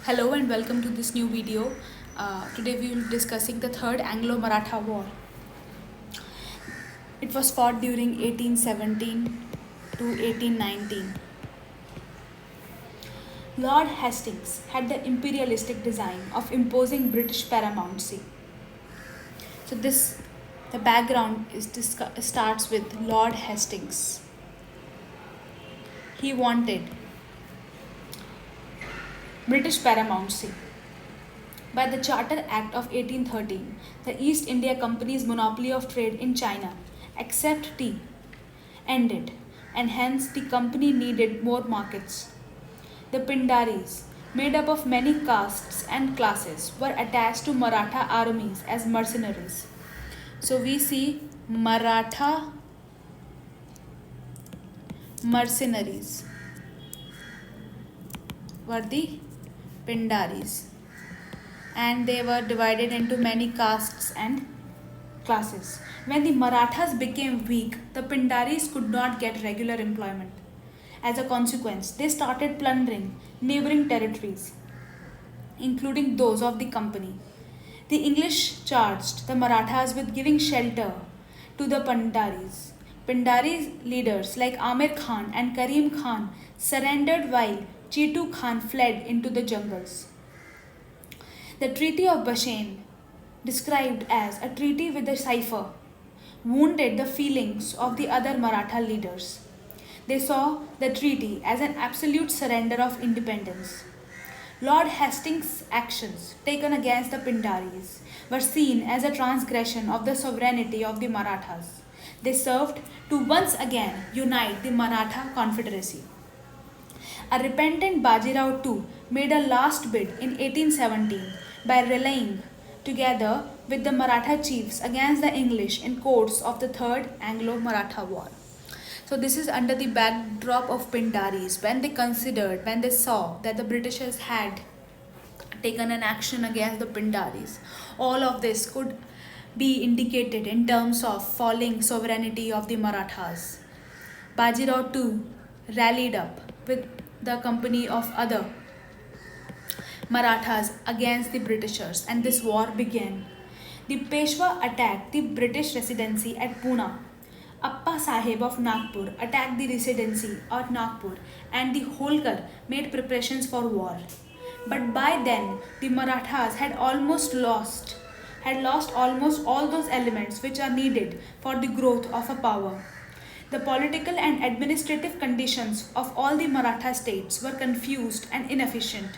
Hello and welcome to this new video. Today we will be discussing the Third Anglo-Maratha War. It was fought during 1817 to 1819. Lord Hastings had the imperialistic design of imposing British paramountcy. So the background starts with Lord Hastings. He wanted British paramountcy. By the Charter Act of 1813, the East India Company's monopoly of trade in China, except tea, ended, and hence the company needed more markets. The Pindaris, made up of many castes and classes, were attached to Maratha armies as mercenaries. So we see Maratha mercenaries were the Pindaris, and they were divided into many castes and classes. When the Marathas became weak, the Pindaris could not get regular employment. As a consequence, they started plundering neighboring territories, including those of the company. The English charged the Marathas with giving shelter to the Pindaris. Pindaris leaders like Amir Khan and Karim Khan surrendered while Chetu Khan fled into the jungles. The Treaty of Bassein, described as a treaty with a cipher, wounded the feelings of the other Maratha leaders. They saw the treaty as an absolute surrender of independence. Lord Hastings' actions taken against the Pindaris were seen as a transgression of the sovereignty of the Marathas. They served to once again unite the Maratha Confederacy. A repentant Bajirao too made a last bid in 1817 by rallying together with the Maratha chiefs against the English in courts of the Third Anglo-Maratha War. So this is under the backdrop of Pindaris when they saw that the Britishers had taken an action against the Pindaris. All of this could be indicated in terms of falling sovereignty of the Marathas. Bajirao too rallied up with the company of other Marathas against the Britishers, and this war began. The Peshwa attacked the British residency at Pune. Appa Sahib of Nagpur attacked the residency at Nagpur, and the Holkar made preparations for war. But by then, the Marathas had lost almost all those elements which are needed for the growth of a power. The political and administrative conditions of all the Maratha states were confused and inefficient.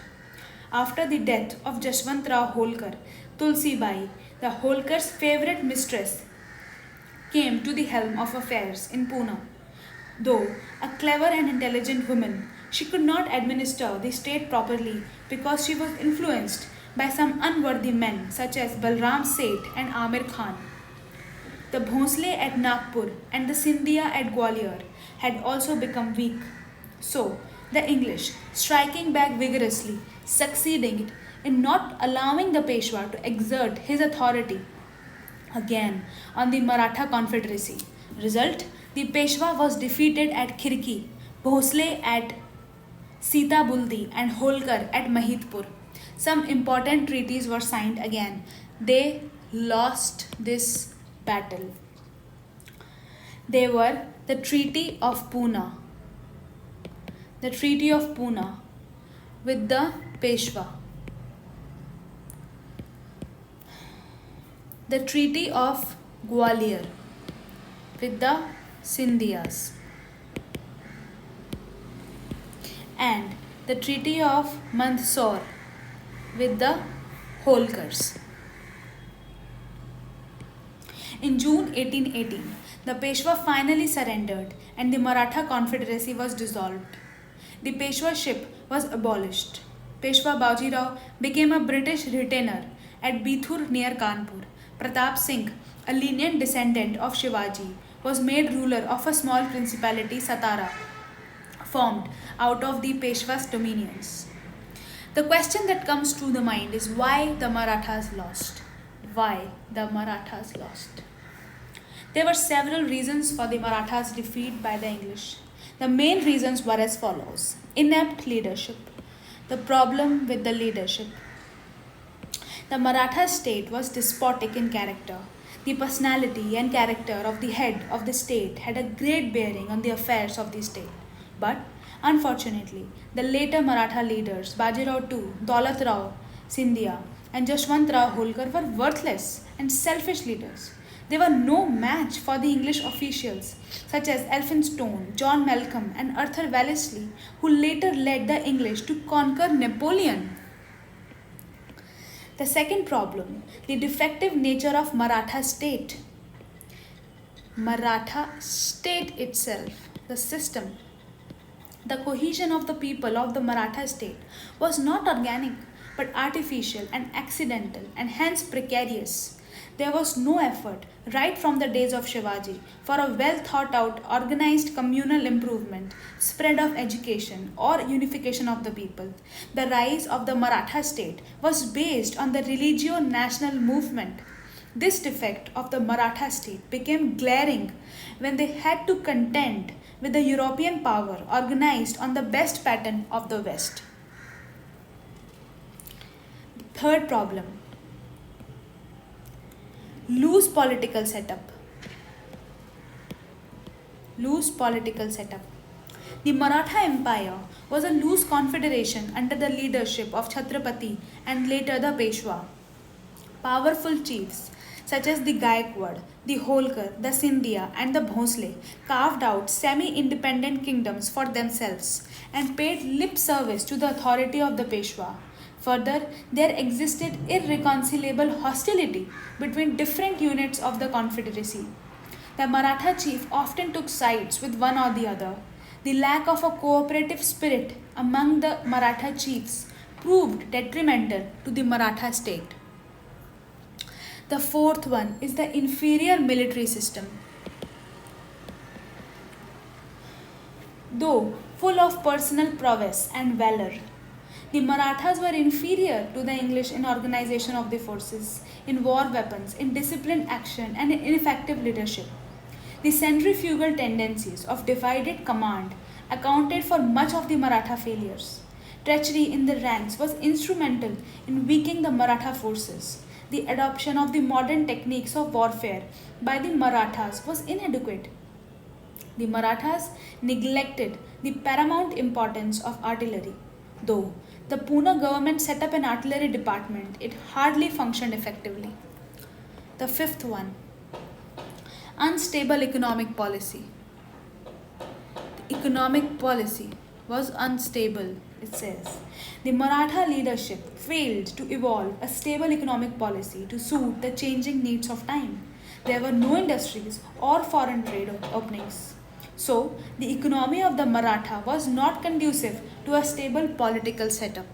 After the death of Jashwantrao Holkar, Tulsi Bai, the Holkar's favorite mistress, came to the helm of affairs in Pune. Though a clever and intelligent woman, she could not administer the state properly because she was influenced by some unworthy men such as Balram Seth and Amir Khan. The Bhonsle at Nagpur and the Scindia at Gwalior had also become weak. So, the English, striking back vigorously, succeeded in not allowing the Peshwa to exert his authority again on the Maratha Confederacy. Result: the Peshwa was defeated at Khirki, Bhosle at Sita Buldi, and Holkar at Mahidpur. Some important treaties were signed again. They lost this battle. They were the Treaty of Pune with the Peshwa, the Treaty of Gwalior with the Scindias, and the Treaty of Mandsaur with the Holkars. In June 1818, the Peshwa finally surrendered and the Maratha Confederacy was dissolved. The Peshwaship was abolished. Peshwa Bajirao became a British retainer at Bithur near Kanpur. Pratap Singh, a lineal descendant of Shivaji, was made ruler of a small principality, Satara, formed out of the Peshwa's dominions. The question that comes to the mind is why the Marathas lost? Why the Marathas lost? There were several reasons for the Marathas' defeat by the English. The main reasons were as follows: inept leadership. The problem with the leadership. The Maratha state was despotic in character. The personality and character of the head of the state had a great bearing on the affairs of the state. But unfortunately, the later Maratha leaders, Bajirao II, Daulat Rao Scindia, and Jashwant Rao Holkar, were worthless and selfish leaders. They were no match for the English officials such as Elphinstone, John Malcolm, and Arthur Wellesley, who later led the English to conquer Napoleon. The second problem, the defective nature of Maratha state. Maratha state itself, the system, the cohesion of the people of the Maratha state was not organic but artificial and accidental and hence precarious. There was no effort, right from the days of Shivaji, for a well thought out, organized communal improvement, spread of education, or unification of the people. The rise of the Maratha state was based on the religio national movement. This defect of the Maratha state became glaring when they had to contend with the European power organized on the best pattern of the West. Third problem, loose political setup. Loose political setup. The Maratha Empire was a loose confederation under the leadership of Chhatrapati and later the Peshwa. Powerful chiefs such as the Gaikwad, the Holkar, the Scindia, and the Bhosle carved out semi independent kingdoms for themselves and paid lip service to the authority of the Peshwa. Further, there existed irreconcilable hostility between different units of the Confederacy. The Maratha chief often took sides with one or the other. The lack of a cooperative spirit among the Maratha chiefs proved detrimental to the Maratha state. The fourth one is the inferior military system. Though full of personal prowess and valor, the Marathas were inferior to the English in organization of the forces, in war weapons, in disciplined action, and in ineffective leadership. The centrifugal tendencies of divided command accounted for much of the Maratha failures. Treachery in the ranks was instrumental in weakening the Maratha forces. The adoption of the modern techniques of warfare by the Marathas was inadequate. The Marathas neglected the paramount importance of artillery. Though the Pune government set up an artillery department, it hardly functioned effectively. The fifth one, unstable economic policy. The economic policy was unstable, it says. The Maratha leadership failed to evolve a stable economic policy to suit the changing needs of time. There were no industries or foreign trade openings. So, the economy of the Maratha was not conducive to a stable political setup.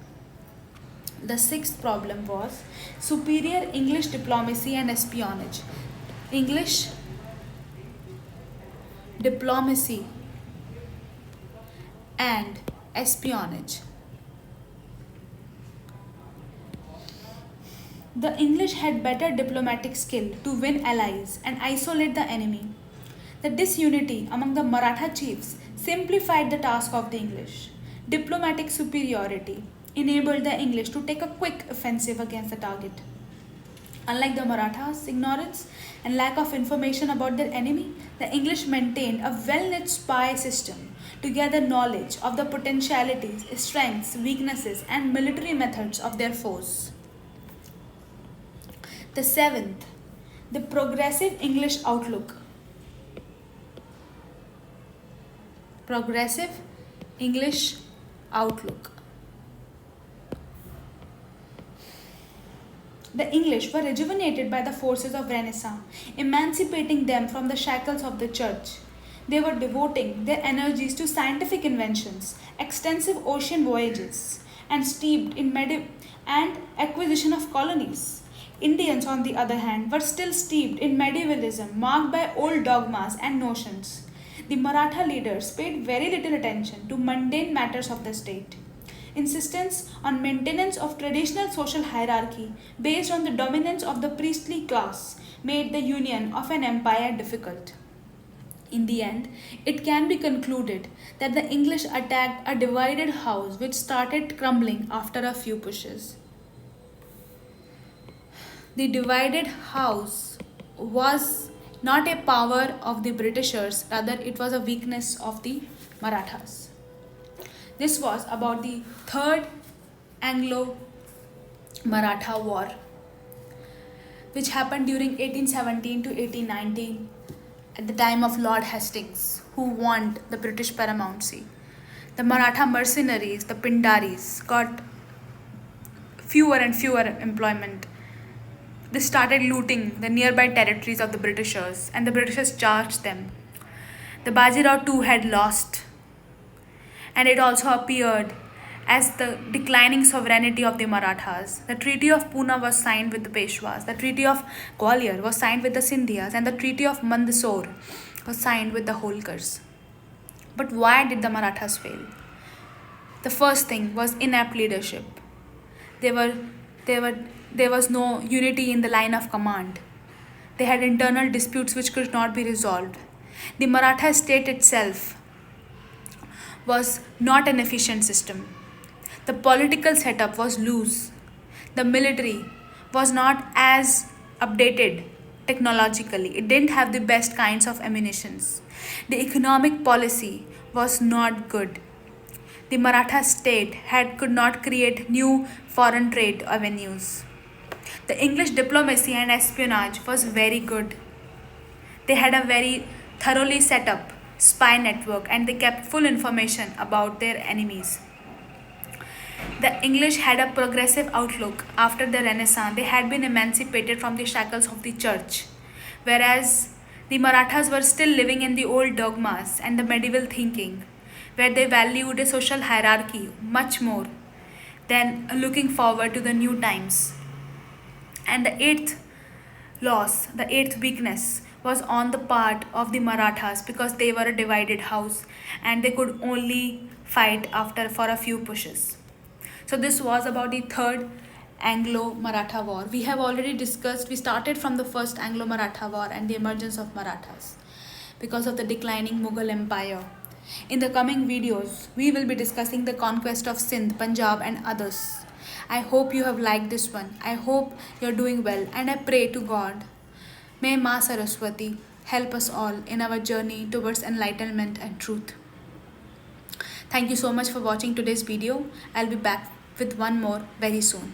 The sixth problem was superior English diplomacy and espionage. English diplomacy and espionage. The English had better diplomatic skill to win allies and isolate the enemy. The disunity among the Maratha chiefs simplified the task of the English. Diplomatic superiority enabled the English to take a quick offensive against the target. Unlike the Marathas' ignorance and lack of information about their enemy, the English maintained a well-knit spy system to gather knowledge of the potentialities, strengths, weaknesses, and military methods of their foes. The seventh, the progressive English outlook. Progressive English outlook. The English were rejuvenated by the forces of Renaissance, emancipating them from the shackles of the church. They were devoting their energies to scientific inventions, extensive ocean voyages, and steeped in and acquisition of colonies. Indians, on the other hand, were still steeped in medievalism marked by old dogmas and notions. The Maratha leaders paid very little attention to mundane matters of the state. Insistence on maintenance of traditional social hierarchy based on the dominance of the priestly class made the union of an empire difficult. In the end, it can be concluded that the English attacked a divided house which started crumbling after a few pushes. The divided house was not a power of the Britishers, rather, it was a weakness of the Marathas. This was about the Third Anglo Maratha War, which happened during 1817 to 1819 at the time of Lord Hastings, who won the British paramountcy. The Maratha mercenaries, the Pindaris, got fewer and fewer employment. They started looting the nearby territories of the Britishers, and the Britishers charged them. The Bajirao too had lost, and it also appeared as the declining sovereignty of the Marathas. The Treaty of Poona was signed with the Peshwas, the Treaty of Gwalior was signed with the Scindias, and the Treaty of Mandsaur was signed with the Holkars. But why did the Marathas fail? The first thing was inept leadership. There was no unity in the line of command. They had internal disputes which could not be resolved. The Maratha state itself was not an efficient system. The political setup was loose. The military was not as updated technologically. It didn't have the best kinds of ammunitions. The economic policy was not good. The Maratha state could not create new foreign trade avenues. The English diplomacy and espionage was very good. They had a very thoroughly set up spy network, and they kept full information about their enemies. The English had a progressive outlook after the Renaissance. They had been emancipated from the shackles of the church, whereas the Marathas were still living in the old dogmas and the medieval thinking, where they valued a social hierarchy much more than looking forward to the new times. And the eighth weakness, was on the part of the Marathas because they were a divided house and they could only fight after for a few pushes. So this was about the Third Anglo-Maratha War. We have already discussed, we started from the First Anglo-Maratha War and the emergence of Marathas because of the declining Mughal Empire. In the coming videos, we will be discussing the conquest of Sindh, Punjab and others. I hope you have liked this one. I hope you're doing well, and I pray to God, may Ma Saraswati help us all in our journey towards enlightenment and truth. Thank you so much for watching today's video. I'll be back with one more very soon.